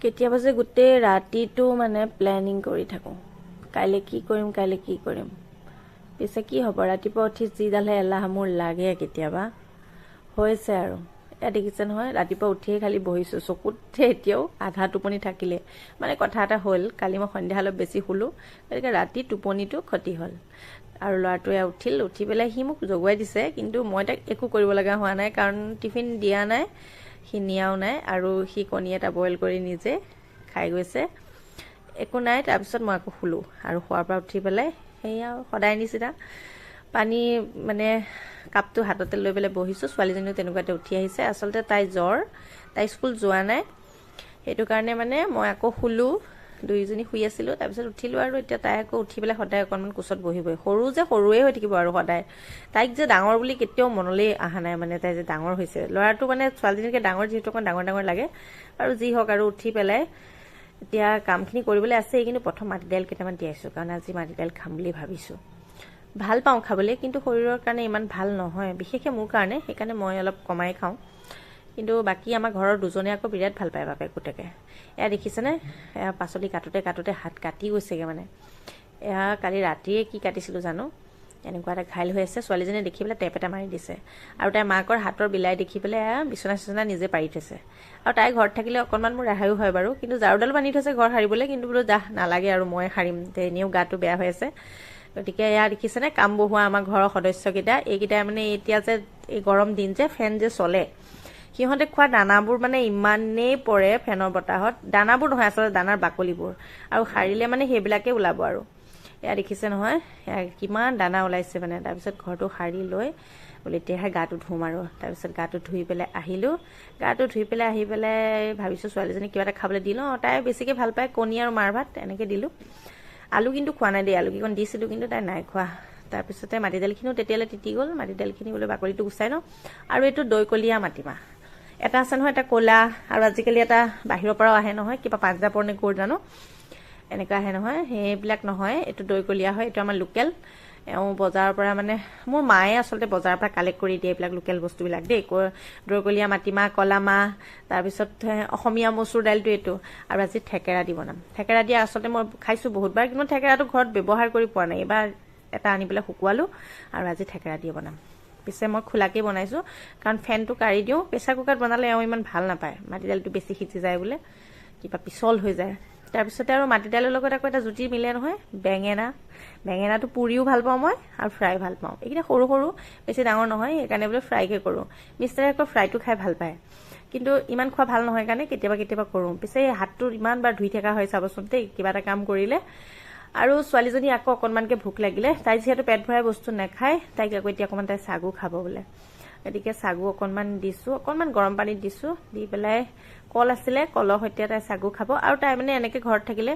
কেতিয়াবা যে গোটেই ৰাতিটো মানে প্লেনিং কৰি থাকোঁ, কাইলৈ কি কৰিম। পিছে কি হ'ব, ৰাতিপুৱা উঠি যিডালহে এলাহ মোৰ লাগে কেতিয়াবা হৈছে আৰু। এয়া দেখিছে নহয়, ৰাতিপুৱা উঠিয়ে খালি বহিছোঁ, চকুতে এতিয়াও আধা টোপনি থাকিলে। মানে কথা এটা হ'ল, কালি মই সন্ধিয়া অলপ বেছি শুলোঁ, গতিকে ৰাতি টোপনিটো ক্ষতি হ'ল। আৰু ল'ৰাটোৱে উঠি পেলাই সি মোক জগুৱাই দিছে, কিন্তু মই তাক একো কৰিব লগা হোৱা নাই, কাৰণ টিফিন দিয়া নাই, সি নিয়াও নাই, আৰু সি কণী এটা বইল কৰি নিজে খাই গৈছে, একো নাই। তাৰপিছত মই আকৌ শুলোঁ, আৰু শোৱাৰ পৰা উঠি পেলাই সেয়া সদায় নিচিনা পানী মানে কাপটো হাততে লৈ পেলাই বহিছোঁ। ছোৱালীজনীও তেনেকুৱাতে উঠি আহিছে। আচলতে তাই জ্বৰ, তাই স্কুল যোৱা নাই, সেইটো কাৰণে মানে মই আকৌ শুলোঁ, দুয়োজনী শুই আছিলোঁ। তাৰপিছত উঠিলোঁ, আৰু এতিয়া তাই আকৌ উঠি পেলাই সদায় অকণমান কোচত বহিবই। সৰুৱে হৈ থাকিব আৰু সদায়। তাইক যে ডাঙৰ বুলি কেতিয়াও মনলৈ অহা নাই, মানে তাই যে ডাঙৰ হৈছে। ল'ৰাটো মানে ছোৱালীজনীকে ডাঙৰ, যিহেতু অকণ ডাঙৰ লাগে। আৰু যি হওক, আৰু উঠি পেলাই এতিয়া কামখিনি কৰিবলৈ আছেই, কিন্তু প্ৰথম মাটি দাইল কেইটামান তিয়াইছোঁ, কাৰণ আজি মাটি দাইল খাম বুলি ভাবিছোঁ। ভাল পাওঁ খাবলৈ, কিন্তু শৰীৰৰ কাৰণে ইমান ভাল নহয়, বিশেষকৈ মোৰ কাৰণে, সেইকাৰণে মই অলপ কমাই খাওঁ। কিন্তু বাকী আমাৰ ঘৰৰ দুজনে আকৌ বিৰাট ভাল পায়, বাপেক পুতেকে। এয়া দেখিছেনে, এয়া পাচলি কাটোতে হাত কাটি গৈছেগৈ মানে। এয়া কালি ৰাতিয়ে কি কাটিছিলোঁ জানো, এনেকুৱা এটা ঘাইল হৈ আছে। ছোৱালীজনীয়ে দেখি পেলাই টেপ এটা মাৰি দিছে, আৰু তাইৰ মাকৰ হাতৰ বিলাই দেখি পেলাই বিচনা নিজে পাৰি থৈছে। আৰু তাই ঘৰত থাকিলে অকণমান মোৰ ৰেহাইও হয় বাৰু, কিন্তু ঝাৰুডাল বান্ধি থৈছে ঘৰ সাৰিবলৈ, কিন্তু বোলো নালাগে আৰু মই সাৰিম, এনেও গাটো বেয়া হৈ আছে। গতিকে এয়া দেখিছেনে, কাম বহোৱা আমাৰ ঘৰৰ সদস্যকেইটা, এইকেইটাই মানে এতিয়া যে এই গৰম দিন যে ফেন যে চলে, সিহঁতে খোৱা দানাবোৰ মানে ইমানেই পৰে ফেনৰ বতাহত, দানাবোৰ নহয় আচলতে দানাৰ বাকলিবোৰ, আৰু সাৰিলে মানে সেইবিলাকে ওলাব। আৰু এয়া দেখিছে নহয়, এয়া কিমান দানা ওলাইছে মানে। তাৰপিছত ঘৰটো সাৰি লৈ বোলে এতিয়াহে গাটো ধুম, আৰু তাৰপিছত গাটো ধুই পেলাই আহিলোঁ। গাটো ধুই পেলাই আহি পেলাই ভাবিছোঁ ছোৱালীজনীক কিবা এটা খাবলৈ দি লওঁ, তাই বেছিকৈ ভাল পায় কণী আৰু মাৰ ভাত, এনেকৈ দিলোঁ। আলু কিন্তু খোৱা নাই দেই, আলুকেইকণ দিছিলোঁ, কিন্তু তাই নাই খোৱা। তাৰপিছতে মাটি দাইলখিনিও তেতিয়ালৈ তিতি গ'ল, মাটি দাইলখিনি বোলে বাকলিটো গুচাই লওঁ। আৰু এইটো দৈকলীয়া মাটিমাহ এটা আছে নহয়, এটা ক'লা, আৰু আজিকালি এটা বাহিৰৰ পৰাও আহে নহয়, কিবা পাঞ্জাৱৰ নে ক'ৰ জানো, এনেকুৱা আহে নহয়, সেইবিলাক নহয়, এইটো দৈকলীয়া হয়, এইটো আমাৰ লোকেল। এওঁ বজাৰৰ পৰা মানে, মোৰ মায়ে আচলতে বজাৰৰ পৰা কালেক্ট কৰি দিয়ে এইবিলাক লোকেল বস্তুবিলাক দেই। দৈকলীয়া মাটিমাহ, ক'লা মাহ, তাৰপিছত অসমীয়া মচুৰ দাইলটো এইটো, আৰু আজি থেকেৰা দি বনাম। থেকেৰা দিয়া আচলতে মই খাইছোঁ বহুতবাৰ, কিন্তু থেকেৰাটো ঘৰত ব্যৱহাৰ কৰি পোৱা নাই। এইবাৰ এটা আনি পেলাই শুকুৱালোঁ, আৰু আজি থেকেৰা দি বনাম। পিছে মই খোলাকেই বনাইছোঁ, কাৰণ ফেনটো কাঢ়ি দিওঁ। প্ৰেছাৰ কুকাৰত বনালে এওঁ ইমান ভাল নাপায়, মাটি দাইলটো বেছি সিজি যায় বোলে, কিবা পিছল হৈ যায়। তাৰপিছতে আৰু মাটি দাইলৰ লগত আকৌ এটা জুতি মিলে নহয়, বেঙেনাটো পুৰিও ভাল পাওঁ মই, আৰু ফ্ৰাই ভাল পাওঁ। এইকেইটা সৰু বেছি ডাঙৰ নহয়, সেইকাৰণে বোলে ফ্ৰাইকে কৰোঁ। মিষ্টাৰে আকৌ ফ্ৰাইটো খাই ভাল পায়, কিন্তু ইমান খোৱা ভাল নহয় কাৰণে কেতিয়াবা কৰোঁ। পিছে এই হাতটো ইমান বাৰ ধুই থকা হয় চাবচোন দেই, কিবা এটা কাম কৰিলে। আৰু ছোৱালীজনী আকৌ অকণমানকৈ ভোক লাগিলে, তাই যিহেতু পেট ভৰাই বস্তু নাখায়, তাইক আকৌ এতিয়া অকণমান তাই চাগু খাব বোলে, গতিকে চাগু অকণমান দিছোঁ, অকণমান গৰম পানীত দিছোঁ, দি পেলাই কল আছিলে, কলৰ সৈতে তাই চাগু খাব। আৰু তাই মানে এনেকৈ ঘৰত থাকিলে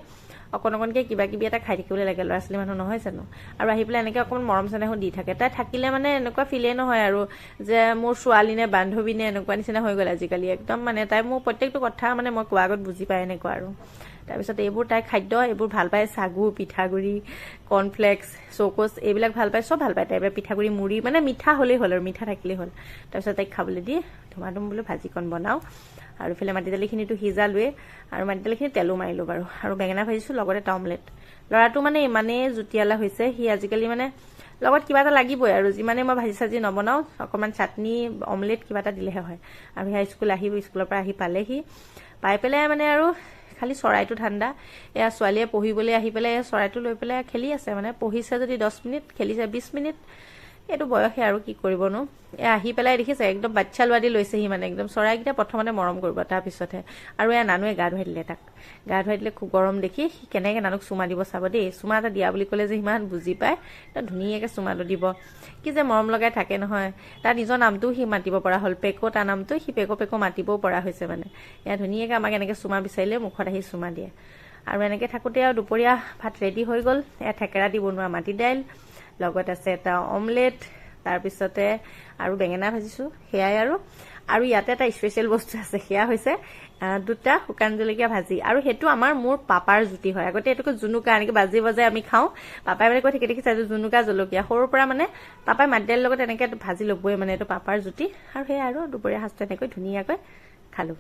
অকণকৈ কিবা কিবি এটা খাই থাকিবলৈ লাগে, ল'ৰা ছোৱালী মানুহ নহয় জানো, আৰু আহি পেলাই এনেকৈ অকণমান মৰম চেনেহো দি থাকে। তাই থাকিলে মানে এনেকুৱা ফিলেই নহয় আৰু যে মোৰ ছোৱালী নে বান্ধৱী নে, এনেকুৱা নিচিনা হৈ গ'ল আজিকালি একদম। মানে তাই মোৰ প্ৰত্যেকটো কথা মানে মই কোৱাৰ আগত বুজি পায়, এনেকুৱা আৰু। তাৰপিছত এইবোৰ তাই খাদ্য, এইবোৰ ভাল পায়, চাগু, পিঠাগুড়ি, কৰ্ণফ্লেক্স, চৌকোচ, এইবিলাক ভাল পায়, চব ভাল পায় তাই। পিঠাগুড়ি, মুড়ি, মানে মিঠা হ'লেই হ'ল, আৰু মিঠা থাকিলেই হ'ল। তাৰপিছত তাইক খাবলৈ দি ধুমাধুম বোলো ভাজিকণ বনাওঁ, আৰু ইফালে মাটি দালিখিনিতো সিজালোৱেই, আৰু মাটি দালিখিনি তেলো মাৰিলোঁ বাৰু, আৰু বেঙেনা ভাজিছোঁ, লগতে এটা অমলেট। ল'ৰাটো মানে ইমানেই জুতিয়ালা হৈছে, সি আজিকালি মানে লগত কিবা এটা লাগিবই, আৰু যিমানে মই ভাজি চাজি নবনাওঁ, অকণমান চাটনি, অমলেট কিবা এটা দিলেহে হয়। আৰু সেয়া স্কুলৰ পৰা আহি পালেহি, পাই পেলাই মানে আৰু খালি চৰাইটো ঠাণ্ডা। এয়া ছোৱালীয়ে পঢ়িবলৈ আহি পেলাই চৰাইটো লৈ পেলাই খেলি আছে, মানে পঢ়িছে যদি 10 মিনিট, খেলিছে 20 মিনিট, এইটো বয়সে আৰু কি কৰিবনো। আহি পেলাই দেখিছে একদম বাচ্চা লোৱা দি লৈছেহি, মানে একদম চৰাইকেইটা প্ৰথমতে মৰম কৰিব, তাৰপিছতহে। আৰু নানুৱে গা ধুৱাই দিলে তাক, গা ধুৱাই দিলে, খুব গৰম দেখি সি কেনেকৈ নানুক চুমা দিব চাব দেই। চুমা এটা দিয়া বুলি ক'লে যে ইমান বুজি পায়, তাত ধুনীয়াকৈ চুমাটো দিব, কি যে মৰম লগাই থাকে নহয়। তাৰ নিজৰ নামটোও সি মাতিব পৰা হ'ল, পেকো, তাৰ নামটো সি পেকো মাতিবও পৰা হৈছে মানে। ধুনীয়াকৈ আমাক এনেকৈ চুমা বিচাৰিলে মুখত আহি চুমা দিয়ে। আৰু এনেকৈ থাকোঁতে আৰু দুপৰীয়া ভাত ৰেডি হৈ গ'ল। থেকেৰা দি বনোৱা মাটি দাইল, লগত আছে এটা অমলেট, তাৰপিছতে আৰু বেঙেনা ভাজিছোঁ, সেয়াই আৰু ইয়াতে এটা স্পেচিয়েল বস্তু আছে, সেয়া হৈছে 2টা শুকান জলকীয়া ভাজি। আৰু সেইটো মোৰ পাপাৰ জুতি হয়। আগতে এইটোকে জুনুকা এনেকৈ বাজে আমি খাওঁ, পাপাই মানে কৈ থাকে, দেখিছা এইটো জুনুকা জলকীয়া। সৰুৰ পৰা মানে পাপাই মাটি দাইলৰ লগত এনেকৈ ভাজি ল'বই, মানে এইটো পাপাৰ জুতি। আৰু সেয়াই আৰু দুপৰীয়া সাজটো এনেকৈ ধুনীয়াকৈ খালোঁ।